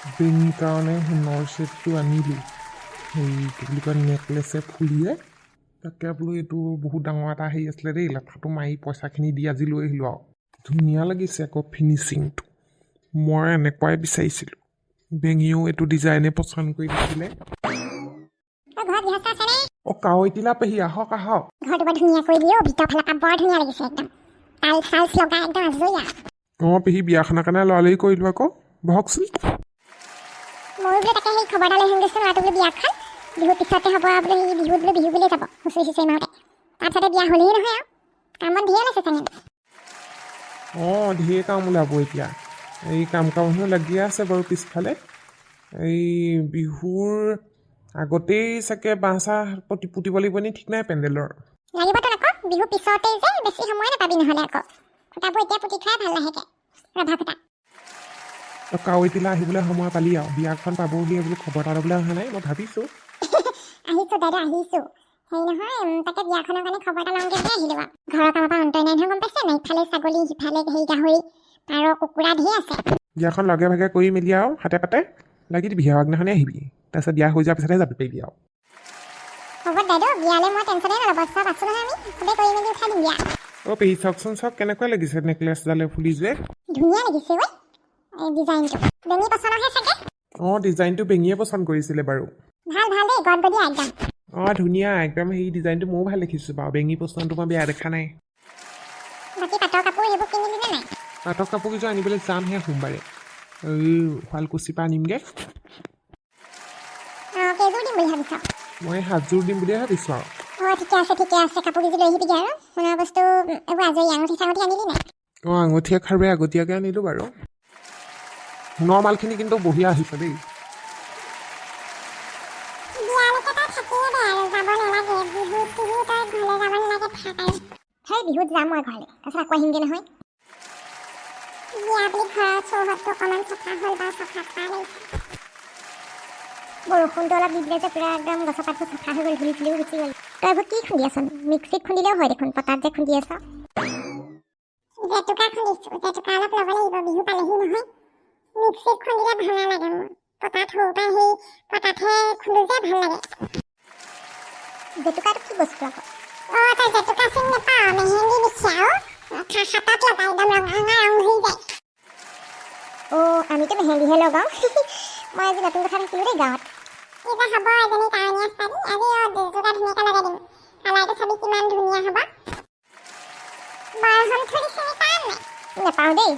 বেঙি কাৰণে সোণৰ ছেটটো আনিলোঁ। সেই কি বুলি কয় নেকলেছে ফুলিয়ে তাকে বোলো এইটো বহুত ডাঙৰ এটা হেৰি আছিলে দেই, লেঠাটো মাৰি পইচাখিনি দি আজি লৈ আহিলোঁ আৰু ধুনীয়া লাগিছে আকৌ ফিনিচিংটো। মই এনেকুৱাই বিচাৰিছিলোঁ। বেঙিও এইটো ডিজাইনে পচন্দ কৰি দিছিলে। কাৱৈতিলা পেহী আহক আহক। ঘৰটো বৰ ধুনীয়া কৰি দিও, ভিতৰ ফালৰ পৰা বৰ ধুনীয়া লাগিছে একদম। টাইলছ চাইলছ লগা একদম আজৰি আৰু। পেহী বিয়াখনৰ কাৰণে লৰালৰি কৰিলোঁ আকৌ, বহকচোন। ময়ো বোলে তাকে সেই খবৰ এটা লৈ আহিমগৈচোন, ল'ৰাটো বোলে বিয়াখন বিহুৰ পিছতে হ'ব আৰু বোলে সেই বিহুত বোলে বিহু বুলিয়ে যাব হুঁচৰি চুঁচৰি মাৰোঁতে। তাৰপিছতে বিয়া হ'লেই নহয় আৰু কামত ধেৰ ওলাইছে চাগে। ঢেৰ কাম ওলাব এতিয়া। এই কাম কামবোৰ লাগিয়ে আছে বাৰু পিছফালে। এই বিহুৰ আগতেই চাগে বাঁহ চাহ পুতিব লাগিব নি ঠিক নাই পেণ্ডেলৰ। লাগিবতো আকৌ বিহুৰ পিছতেই যে, বেছি সময় নাপাবি নহ'লে আকৌ। খুঁটাবোৰ এতিয়া পুতি থোৱাই ভাল লাহেকৈ ৰভা খুঁটা। কাৱৈতিলা আহিবলৈ সময় পালি আৰু বিয়াখন পাবহি বোলো খবৰ এটা ল'বলৈ অহা নাই মই ভাবিছোঁ। আহিছোঁ দাদা আহিছোঁ। হেৰি নহয় তাকে বিয়াখনৰ কাৰণে খবৰ এটা লওঁগৈ বুলি আহিলোঁ আৰু। ঘৰৰ কামৰ পৰা অন্তই নাই নহয় গম পাইছে নাই, ইফালে ছাগলী সিফালে হেৰি গাহৰি পাৰ কুকুৰা ধেৰ আছে। বিয়াখন লগে ভাগে কৰি মেলি আৰু হাতে পাতে লাগি দিবি আৰু আগদিনাখনে আহিবি, তাৰপিছত বিয়া হৈ যোৱাৰ পিছতহে যাবি পাৰিবি আৰু। হ'ব দাদা বিয়ালৈ মই টেনশ্যনেই নল'ব, চব আছোঁ নহয় আমি চবেই কৰি মেলি উঠাই দিম বিয়া। পেহী চাওকচোন চাওক কেনেকুৱা লাগিছে নেকলেছডালে ফুলি যে। ধুনীয়া লাগিছে ঐ এই ডিজাইনটো। বেঙি পচন্দহে চাগে। ডিজাইনটো বেঙিয়ে পচন্দ কৰিছিলে বাৰু। ভাল ভাল দেই গদগদীয়া একদম। ধুনীয়া একদম, সেই ডিজাইনটো ময়ো ভাল দেখিছোঁ বাৰু। বেঙি পচন্দটো মই বেয়া দেখা নাই। বাকী পাটৰ কাপোৰ সেইবোৰ কিনিলি নে নাই? পাটৰ কাপোৰ কেইযোৰ আনিবলৈ যামহে সোমবাৰে। এই শুৱালকুছিৰ পৰা আনিমগৈ। কেইযোৰ দিম বুলি ভাবিছ? মই 7যোৰ দিম বুলিয়ে ভাবিছোঁ আৰু। ঠিকে আছে ঠিকে আছে, কাপোৰ কেইযোৰ লৈ আহিবিগৈ আৰু। সোণৰ বস্তু এইবোৰ আজৰি, আঙুঠি চাঙুঠি আনিলি নাই? আঙুঠি খাৰুৱে আগতীয়াকৈ আনিলোঁ বাৰু। সোণৰ মালখিনি কিন্তু বঢ়িয়া আহিছে দেই। সেই বিহুত যাম মই ঘৰলৈ, তাৰপিছত আকৌ আহিমগৈ নহয়। বিয়া বুলি ঘৰৰ চৌহদটো অকণমান চফা হ'ল বা চফা কৰা লাগিছে। বৰষুণটো অলপ দি দিলে যে পুৰা একদম গছৰ পাতবোৰ চফা হৈ গ'ল, ধূলি চুলিও গুচি গ'ল। তই এইবোৰ কি খুন্দি আছ? মিক্সিত খুন্দিলেও হয় দেখোন, পটাত যে খুন্দি আছ। জেতুকা খুন্দিছোঁ, জেতুকা অলপ ল'ব লাগিব, বিহু পালেহি নহয়। মিক্সিত খুন্দিলে ভাল নালাগে মোৰ, পটাত সৰুপৰা সেই পটাতহে খুন্দো যে ভাল লাগে। জেতুকাটো কি বস্তু আকৌ? তই জেতুকা চিনি নাপাৱ? মেহেন্দি দিছে আৰু হাতত লগাই একদম ৰঙা ৰঙা ৰং হৈ যায়। আমিতো মেহেন্দিহে লগাওঁ। মই আজি নতুন কথা থাকিলোঁ দেই গাঁৱত। এতিয়া হ'ব এজনী কাৰণী আস্তাদি আজি জেতুকা ধুনীয়াকৈ লগাই দিম। কালাৰটো চাবি কিমান ধুনীয়া হ'ব। বৰহমথুৰি চিনি পাৱ নাই? নাপাওঁ দেই।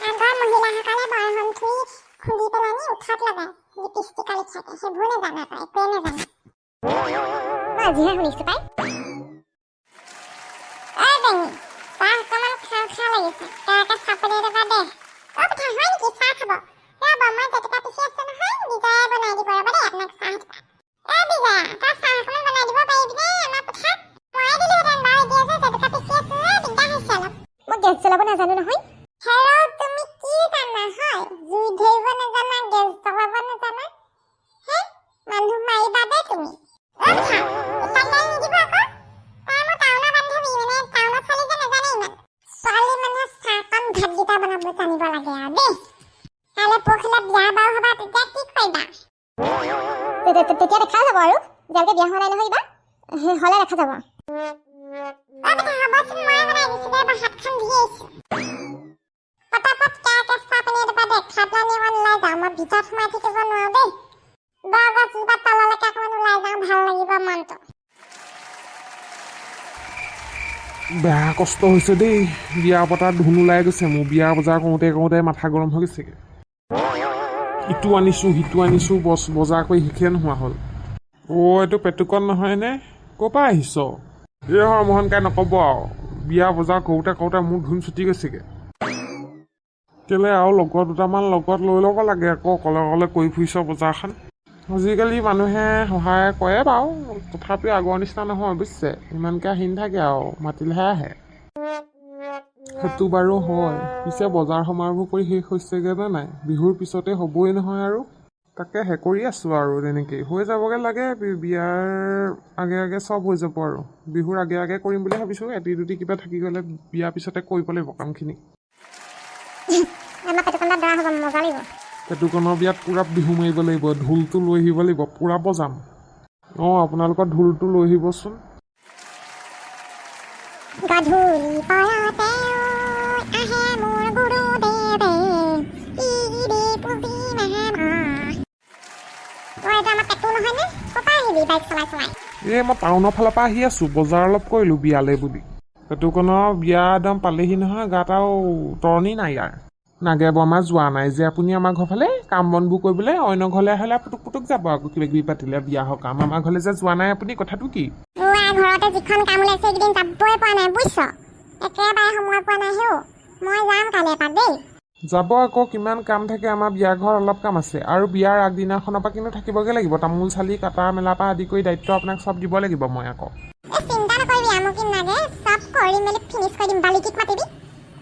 আগৰ মহিলাসকলে বৰহমথুৰি খুন্দি পেলানি উঠাত লগায়, লিপষ্টিক লিখাকে। সেইবোৰ নাজানো, তই একোৱে নাজানো। মই আজিহে শুনিছোঁ পাই। বেঙি চাহ অকণমান খাওঁ খাওঁ লাগিছে, তাকে চাপৰি এটকা দে। পিঠা হয় নেকি? চাহ খাব? ৰ'ব মই জেতুকা পিচি আছোঁ নহয়, বিজয়াই বনাই দিব ৰ'ব দেই আপোনাক চাহ এটুকা। বিজয়া তই চাহ অকণমান বনাই দিব পাৰিবিনে আমাৰ পিঠাত? ময়ে দিলোহেঁতেন বাৰু, এতিয়া যে জেতুকা পিচি আছোঁ যে দিগদাৰ হৈছে অলপ। মই গেছ জ্বলাব নাজানো নহয়। তুমি কি জানা হয়? জুই ধৰিব নাজানা, গেছ জ্বলাব নাজানা। মানুহ মাৰিবা দেই তুমি। জানিব লাগে আৰু দেই। কাইলৈ পৰহিলৈ বিয়া বাৰু হ'বা, তেতিয়া কি কৰিবা? তেতিয়া দেখা যাব আৰু, যেতিয়ালৈকে বিয়া হোৱা নাই নহয় কিবা হ'লে দেখা যাব। হ'বচোন, মই বনাই দিছোঁ দে, মই হাতখন ধুই আহিছোঁ। পটাপট কেৰাকে চাহ পানী এটোপা দে, খাই পেলাই অকণ ওলাই যাওঁ। মই ভিতৰত সোমাই থাকিব নোৱাৰোঁ দেই। বৰগছ জোপা তললৈকে অকণমান ওলাই যাওঁ, ভাল লাগিব মনটো। বেয়া কষ্ট হৈছে দেই, বিয়া পতাত ধুন ওলাই গৈছে মোৰ। বিয়া বজাৰ কৰোঁতে কৰোঁতে মাথা গৰম হৈ গৈছেগৈ। ইটো আনিছোঁ সিটো আনিছোঁ, বজাৰ কৰি শেষে নোহোৱা হ'ল। এইটো পেটুকন নহয়নে? ক'ৰ পৰা আহিছ? হয় মোহনকাই নক'ব আৰু, বিয়া বজাৰ কৰোঁতে কৰোঁতে মোৰ ধুন ছুটি গৈছেগৈ। কেলৈ আৰু লগৰ দুটামান লগত লৈ ল'ব লাগে আকৌ, অকলে অকলে কৰি ফুৰিছ বজাৰখন। আজিকালি মানুহে সহায় কৰে বাৰু, তথাপিও আগৰ নিচিনা নহয় বুজিছে। ইমানকৈ আহি নাথাকে আৰু, মাতিলেহে আহে। সেইটো বাৰু হয়, পিছে বজাৰ সমাৰবোৰ কৰি শেষ হৈছেগৈ নে নাই? বিহুৰ পিছতে হ'বই নহয় আৰু। তাকে কৰি আছোঁ আৰু তেনেকেই হৈ যাবগৈ লাগে। বিয়াৰ আগে আগে চব হৈ যাব আৰু, বিহুৰ আগে আগে কৰিম বুলি ভাবিছোঁ। এটি দুটি কিবা থাকি গ'লে বিয়াৰ পিছতে কৰিব লাগিব কামখিনি। আমাৰ পেটুকন্দা দৰা হ'ব, মজা লাগিব। পেটুকনৰ বিয়াত পূৰা বিহু মাৰিব লাগিব, ঢোলটো লৈ আহিব লাগিব, পূৰা বজাম। অঁ আপোনালোকৰ ঢোলটো লৈ আহিবচোন। গধূলি পৰতে আহে মোৰ গুৰুদেৱে, ঈদে পুজি নাহে। তই এইটো আমাৰ পেটু নহয়নে? ক'ৰপৰা আহিবি বাইক চলাই চলাই? এই মই টাউনৰ ফালৰ পৰা আহি আছোঁ, বজাৰ অলপ কৰিলোঁ বিয়ালৈ বুলি। পেটুকনৰ বিয়া একদম পালেহি নহয়, গাত আৰু তৰণি নাই ইয়াৰ। নাগে বৰমা যোৱা নাই যে আপুনি আমাৰ ঘৰ ফালে কাম বনবোৰ কৰিবলৈ, অন্য ঘৰলৈ আহিলে পুটুক পুটুক যাব আকৌ কিবা কিবি পাতিলে বিয়া সকাম। আমাৰ ঘৰলৈ যে যোৱা নাই আপুনি, কথাটো কি? ঘৰতে যিখন কাম ওলাইছে এইকেইদিন যাবই পৰা নাই বুজিছ, একেবাৰে সময় পোৱা নাই হেও। মই যাম কাইলৈ এপাক দেই। যাব আকৌ, কিমান কাম থাকে আমাৰ বিয়া ঘৰত, অলপ কাম আছে। আৰু বিয়াৰ আগদিনাখনৰ পৰা কিন্তু থাকিবগৈ লাগিব, তামোল চালি কাটা মেলাৰ পৰা আদি কৰি দায়িত্ব আপোনাক চব দিব লাগিব মই আকৌ। এই চিন্তা নকৰিবি, আমুকি নাগে চব কৰি মেলি ফিনিছ কৰি দিম। বালিকিক মাতিবি,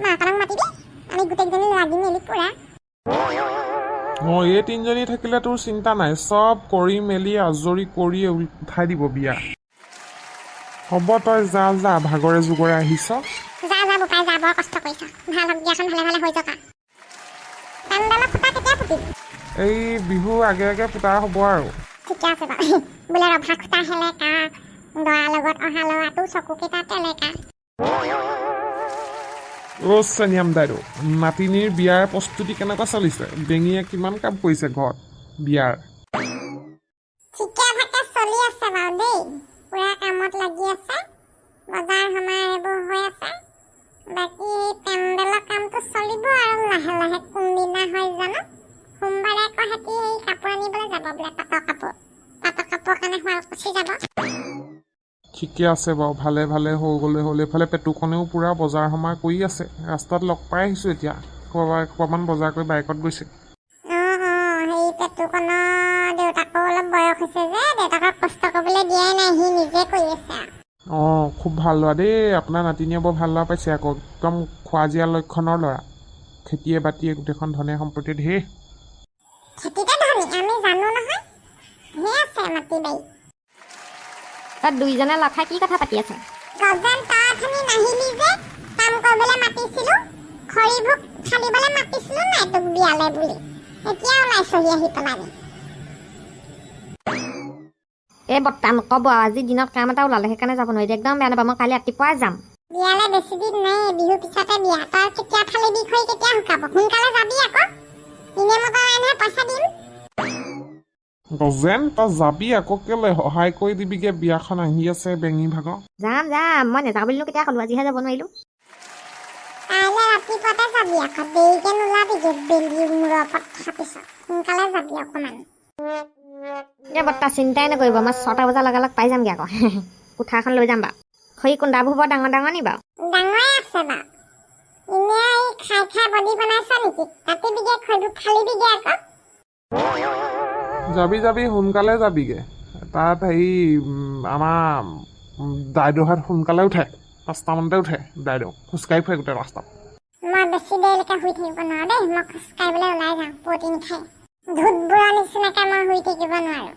মাকনক মাতিবি, আমি গোটেইকেইজনী লাগি মেলি পুৰা। অঁ এই তিনিজনী থাকিলে তোৰ চিন্তা নাই, চব কৰি মেলি আজৰি কৰি উঠাই দিব বিয়া। হ'ব তই যা যা, ভাগৰে জোগৰে আহিছ। যা যা বোপাই যা, বৰ কষ্ট কৰিছ। ভাল হওক, বিয়াখন ভালে ভালে হৈ যাওক। পেণ্ডেলৰ ফুটা কেতিয়া ফুটিবি? এই বিহু আগে আগে ফুটা হ'ব আৰু। ঠিকে আছে বাৰু। বোলে ৰভা খুটা হেলেকা, দৰাৰ লগত অহা ল'ৰাটো চকুকেইটা তেলেকা। অ' চেনিয়াম দাইদেউ, নাতিনীৰ বিয়াৰ প্ৰস্তুতি কেনেকুৱা চলিছে? বেঙীয়ে কিমান কাম কৰিছে ঘৰত বিয়াৰ? ঠিকে থাকে চলি আছে বাৰু দেই, পুৰা কামত লাগি আছে, বজাৰ সমাৰ এইবোৰ হৈ আছে। বাকী পেণ্ডেলৰ কামটো চলিব আৰু লাহে লাহে। কোনদিনা হয় জানো? সোমবাৰে আকৌ সিহঁতি এই কাপোৰ আনিবলৈ যাব বোলে, পাটৰ কাপোৰ। পাটৰ কাপোৰৰ কাৰণে শুৱালকুছি যাব। ঠিকে আছে বাৰু, ভালে ভালে হৈ গ'লে হ'ল। এইফালে পেটুকনেও পূৰা বজাৰ সমাৰ কৰি আছে, ৰাস্তাত লগ পাই আহিছোঁ এতিয়া। অকণমান বজাৰ কৰি বাইকত গৈছে। সেই পেটুকনৰ দেউতাকো অলপ বয়স হৈছে যে, দেউতাকক কষ্ট কৰিবলৈ দিয়াই নাই, সি নিজে কৰি আছে। অঁ খুব ভাল ল'ৰা দেই, আপোনাৰ নাতিনীয়ে বৰ ভাল ল'ৰা পাইছে আকৌ, একদম খোৱা জীয়া লক্ষণৰ ল'ৰা। খেতিয়ে বাতিয়ে গোটেইখন ধনে সম্পত্তি ধেৰ। খেতিতে ধনী, আমি জানো নহয়, ধেৰ আছে মাটি বাৰী। তাত দুইজনে লগ খাই কি কথা পাতি আছে? গজেন তই অথনি নাহিলি যে, কাম কৰিবলৈ মাতিছিলো, খৰিবোৰ ফালিবলৈ মাতিছিলো নাই তোক বিয়ালে বুলি, এতিয়া ওলাইছহি আহি পেলানি। এই বৰ্তা নক'ব, আজি দিনত কাম এটা ওলালে সেইকাৰণে যাব নোৱাৰিম। একদম বেয়া নাপাব, মই কালি ৰাতিপুৱাই যাম। বিয়ালে বেছি দিন নাই, বিহু পিছতে বিয়া। তই কেতিয়া ফালিবি খৰি, কেতিয়া শুকাব? সোনকালে যাবি আকৌ, এনে মতা নাই নহয়, পইচা দিম। গজেন তই যাবি আকৌ, কেলে সহায় কৰি দিবিগে, বিয়াখন আহি আছে বেঙী ভাগৰ। যাম মই নাযাওঁ বুলিনো কেতিয়া ক'লো, আজিহে যাব নোৱাৰিলোঁ। কাইলৈ ৰাতিপুৱাতে যাবি আকৌ, দেৰিকে নোলাবিগে, বেলি মূৰৰ ওপৰত থকাৰ পিছত সোনকালে যাবি অকণমান। এই বৰ্তা চিন্তাই নকৰিব, মই 6টা বজাৰ লগে লগ পাই যামগৈ আকৌ। কোঠাখন লৈ যাম বাৰু। খৰি কুন্দাবোৰ বৰ ডাঙৰ ডাঙৰ নি বাৰু? ডাঙৰে আছে বাৰু, এনে এই খাই খাই বডি বনাইছ নেকি? কাটিবিগে খৰিবোৰ, ফালিবিগে আকৌ। যাবি সোনকালে যাবিগে। তাত হেৰি আমাৰ দাইদেউহঁত সোনকালে উঠে, 5টামানতে উঠে দাইদেউ, খোজকাঢ়ি ফুৰে গোটেই ৰাস্তাত। মই বেছি দেৰিলৈকে শুই থাকিব নোৱাৰো দেই, মই খোজকাঢ়িবলৈ ওলাই যাওঁ প্ৰটিন খাই। ধুতবোৰৰ নিচিনাকৈ মই শুই থাকিব নোৱাৰো।